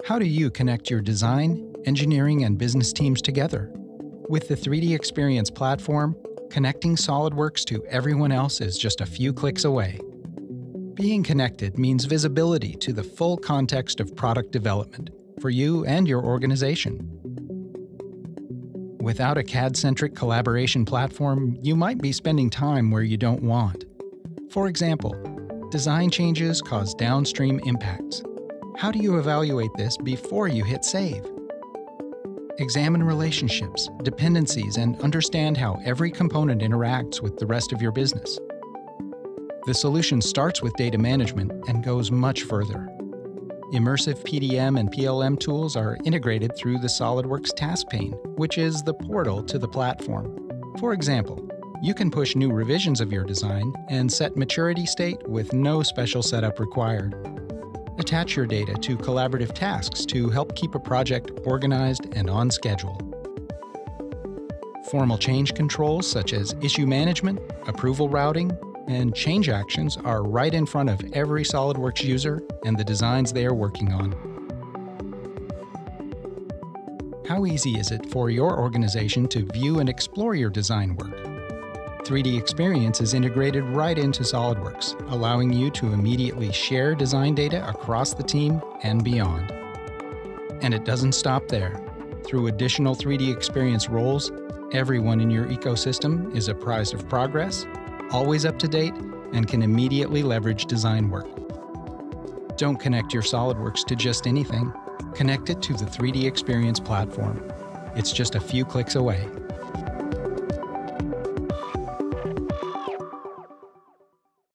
How do you connect your design, engineering, and business teams together? With the 3D Experience platform, connecting SOLIDWORKS to everyone else is just a few clicks away. Being connected means visibility to the full context of product development for you and your organization. Without a CAD-centric collaboration platform, you might be spending time where you don't want. For example, design changes cause downstream impacts. How do you evaluate this before you hit save? Examine relationships, dependencies, and understand how every component interacts with the rest of your business. The solution starts with data management and goes much further. Immersive PDM and PLM tools are integrated through the SOLIDWORKS task pane, which is the portal to the platform. For example, you can push new revisions of your design and set maturity state with no special setup required. Attach your data to collaborative tasks to help keep a project organized and on schedule. Formal change controls such as issue management, approval routing, and change actions are right in front of every SOLIDWORKS user and the designs they are working on. How easy is it for your organization to view and explore your design work? 3D Experience is integrated right into SOLIDWORKS, allowing you to immediately share design data across the team and beyond. And it doesn't stop there. Through additional 3D Experience roles, everyone in your ecosystem is apprised of progress, always up to date, and can immediately leverage design work. Don't connect your SOLIDWORKS to just anything. Connect it to the 3D Experience platform. It's just a few clicks away.